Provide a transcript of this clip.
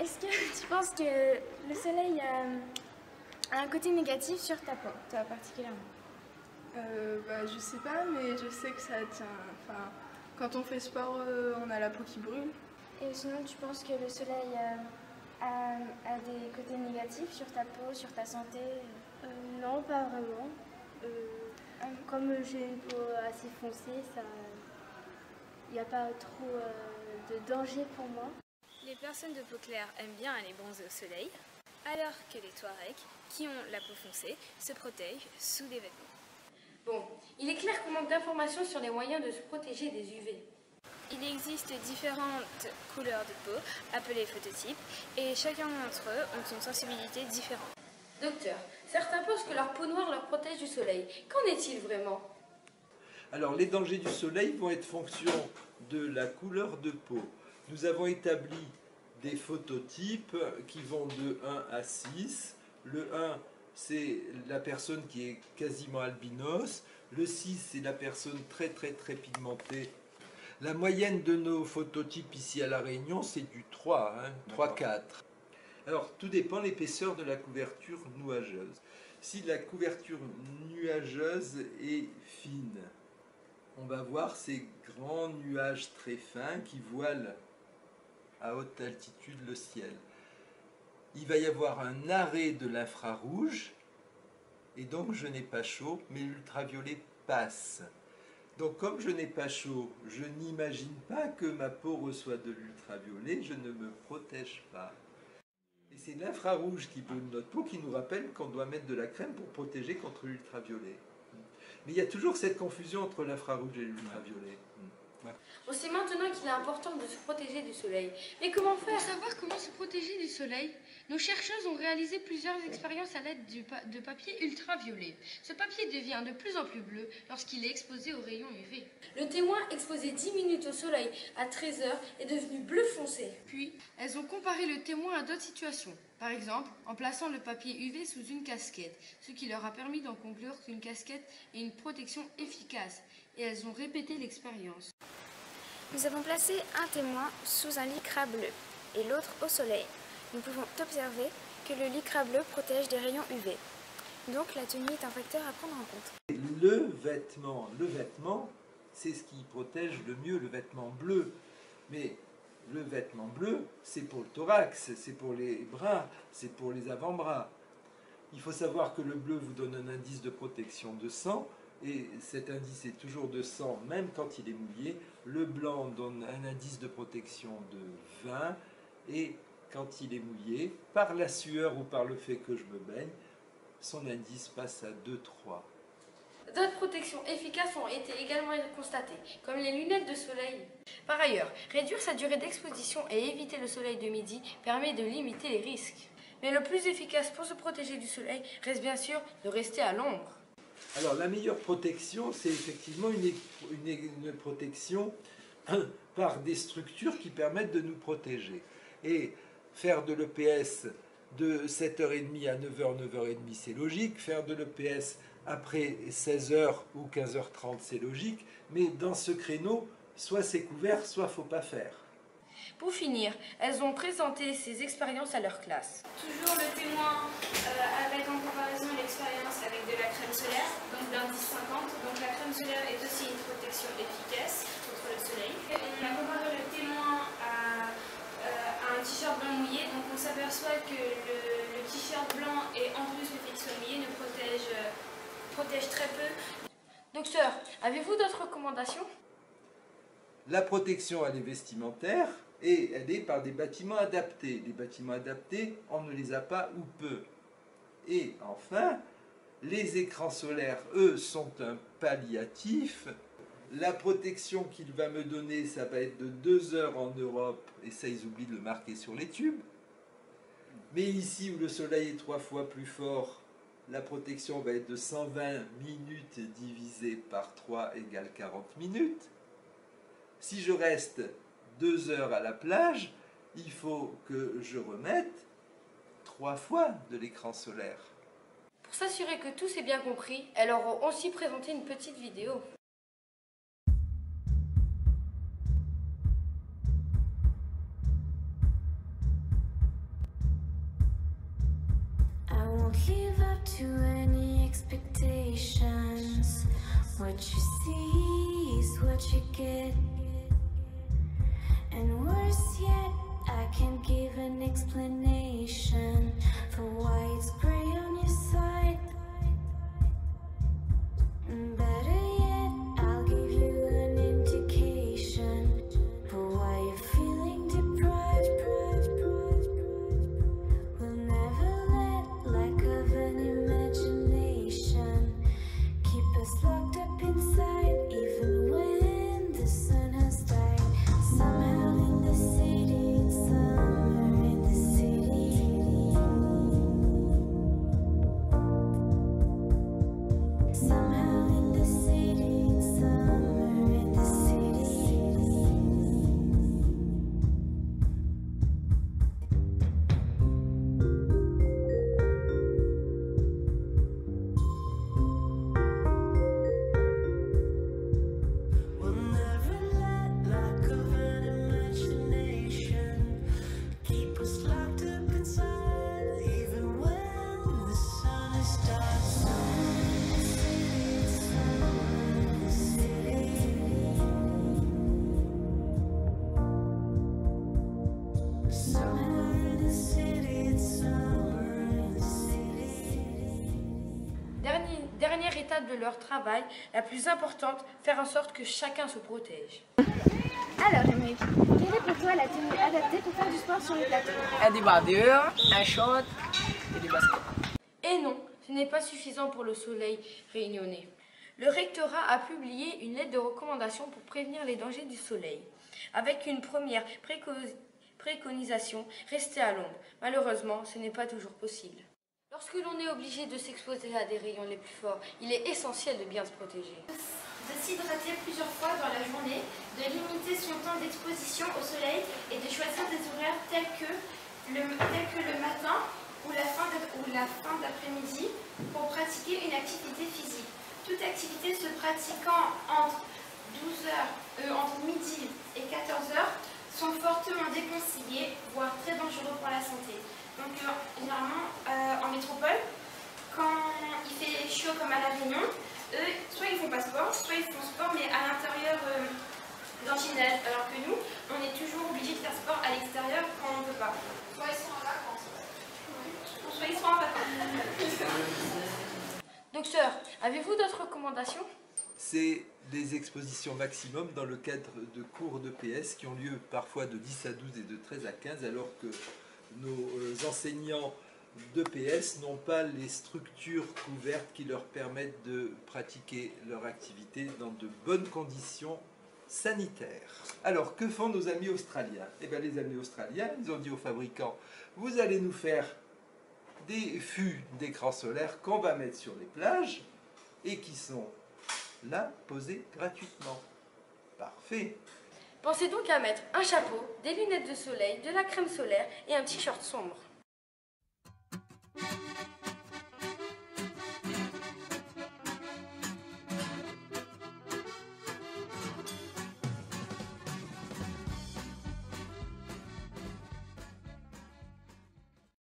est-ce que tu penses que le soleil a un côté négatif sur ta peau, toi particulièrement? Je sais pas, mais je sais que ça tient. Enfin, quand on fait sport, on a la peau qui brûle. Et sinon, tu penses que le soleil a des côtés négatifs sur ta peau, sur ta santé? Non, pas vraiment. Comme j'ai une peau assez foncée, il n'y a pas trop de danger pour moi. Les personnes de peau claire aiment bien aller bronzer au soleil, alors que les Touaregs, qui ont la peau foncée, se protègent sous des vêtements. Bon, il est clair qu'on manque d'informations sur les moyens de se protéger des UV. Il existe différentes couleurs de peau, appelées phototypes, et chacun d'entre eux ont une sensibilité différente. Docteur, certains pensent que leur peau noire leur protège du soleil. Qu'en est-il vraiment? Alors, les dangers du soleil vont être fonction de la couleur de peau. Nous avons établi des phototypes qui vont de 1 à 6. Le 1, c'est la personne qui est quasiment albinos. Le 6, c'est la personne très pigmentée. La moyenne de nos phototypes ici à La Réunion, c'est du 3, 3-4. Alors, tout dépend de l'épaisseur de la couverture nuageuse. Si la couverture nuageuse est fine, on va voir ces grands nuages très fins qui voilent à haute altitude le ciel. Il va y avoir un arrêt de l'infrarouge, et donc je n'ai pas chaud, mais l'ultraviolet passe. Donc comme je n'ai pas chaud, je n'imagine pas que ma peau reçoit de l'ultraviolet, je ne me protège pas. Et c'est l'infrarouge qui brûle notre peau qui nous rappelle qu'on doit mettre de la crème pour protéger contre l'ultraviolet. Mais il y a toujours cette confusion entre l'infrarouge et l'ultraviolet. On sait maintenant qu'il est important de se protéger du soleil. Mais comment faire? Pour savoir comment se protéger du soleil, nos chercheuses ont réalisé plusieurs expériences à l'aide de papier ultraviolet. Ce papier devient de plus en plus bleu lorsqu'il est exposé aux rayons UV. Le témoin exposé 10 minutes au soleil à 13 h est devenu bleu foncé. Puis, elles ont comparé le témoin à d'autres situations. Par exemple, en plaçant le papier UV sous une casquette, ce qui leur a permis d'en conclure qu'une casquette est une protection efficace. Et elles ont répété l'expérience. Nous avons placé un témoin sous un lycra bleu et l'autre au soleil. Nous pouvons observer que le lycra bleu protège des rayons UV. Donc la tenue est un facteur à prendre en compte. Le vêtement, c'est ce qui protège le mieux, le vêtement bleu. Mais le vêtement bleu, c'est pour le thorax, c'est pour les bras, c'est pour les avant-bras. Il faut savoir que le bleu vous donne un indice de protection de 100, et cet indice est toujours de 100, même quand il est mouillé. Le blanc donne un indice de protection de 20, et quand il est mouillé, par la sueur ou par le fait que je me baigne, son indice passe à 2-3. D'autres protections efficaces ont été également constatées, comme les lunettes de soleil. Par ailleurs, réduire sa durée d'exposition et éviter le soleil de midi permet de limiter les risques. Mais le plus efficace pour se protéger du soleil reste bien sûr de rester à l'ombre. Alors la meilleure protection, c'est effectivement une protection par des structures qui permettent de nous protéger. Et faire de l'EPS de 7h30 à 9h, 9h30, c'est logique. Faire de l'EPS après 16h ou 15h30, c'est logique. Mais dans ce créneau, soit c'est couvert, soit il ne faut pas faire. Pour finir, elles ont présenté ces expériences à leur classe. Toujours le témoin avec en comparaison l'expérience avec de la crème solaire, donc d'indice 50. Donc la crème solaire est aussi une protection efficace contre le soleil. On a comparé le témoin à un t-shirt blanc mouillé, donc on s'aperçoit que le t-shirt blanc et en plus le fait qu'il soit mouillé nous protège très peu. Docteur, avez-vous d'autres recommandations? La protection, elle est vestimentaire et elle est par des bâtiments adaptés. Les bâtiments adaptés, on ne les a pas ou peu. Et enfin, les écrans solaires, eux, sont un palliatif. La protection qu'il va me donner, ça va être de 2 heures en Europe, et ça, ils oublient de le marquer sur les tubes. Mais ici, où le soleil est 3 fois plus fort, la protection va être de 120 minutes divisé par 3 égale 40 minutes. Si je reste 2 heures à la plage, il faut que je remette 3 fois de l'écran solaire. Pour s'assurer que tous aient bien compris, elles leur ont aussi présenté une petite vidéo. Don't live up to any expectations. What you see is what you get. And worse yet, I can't give an explanation for why it's gray on your side. And better yet, I'll give you an indication for why you're feeling deprived. We'll never let lack of an imagination keep us locked up inside, even when the sun has died. Somehow in the city, it's summer in the city. Somehow in the city, it's summer in the city. We'll never let lack of an imagination keep us locked up inside, even when the sun is dark. Summer in the city, summer in the city. Summer in the city, summer in the city. Dernière étape de leur travail, la plus importante, faire en sorte que chacun se protège. Alors, Émeric, quelle est pour toi la tenue adaptée pour faire du sport sur les plateaux? Un débardeur, un short et des baskets. Et non, ce n'est pas suffisant pour le soleil réunionnais. Le rectorat a publié une lettre de recommandation pour prévenir les dangers du soleil, avec une première préconisation, rester à l'ombre. Malheureusement, ce n'est pas toujours possible. Lorsque l'on est obligé de s'exposer à des rayons les plus forts, il est essentiel de bien se protéger. De s'hydrater plusieurs fois dans la journée, de limiter son temps d'exposition au soleil et de choisir des horaires tels que le matin ou la fin d'après-midi pour pratiquer une activité physique. Toute activité se pratiquant entre midi et 14 heures sont fortement déconseillées, voire très dangereux pour la santé. Donc généralement en métropole, quand il fait chaud comme à La Réunion, eux, soit ils font pas sport, soit ils font sport mais à l'intérieur d'un gymnase, alors que nous, on est toujours obligé de faire sport à l'extérieur quand on ne peut pas. Soit ils sont en vacances. Soit ils sont en vacances. Docteur, avez-vous d'autres recommandations? C'est des expositions maximum dans le cadre de cours de PS qui ont lieu parfois de 10 à 12 et de 13 à 15, alors que nos enseignants de PS n'ont pas les structures couvertes qui leur permettent de pratiquer leur activité dans de bonnes conditions sanitaires. Alors, que font nos amis australiens? Eh bien, les amis australiens, ils ont dit aux fabricants, vous allez nous faire des fûts d'écran solaire qu'on va mettre sur les plages et qui sont là, posés gratuitement. Parfait. Pensez donc à mettre un chapeau, des lunettes de soleil, de la crème solaire et un t-shirt sombre.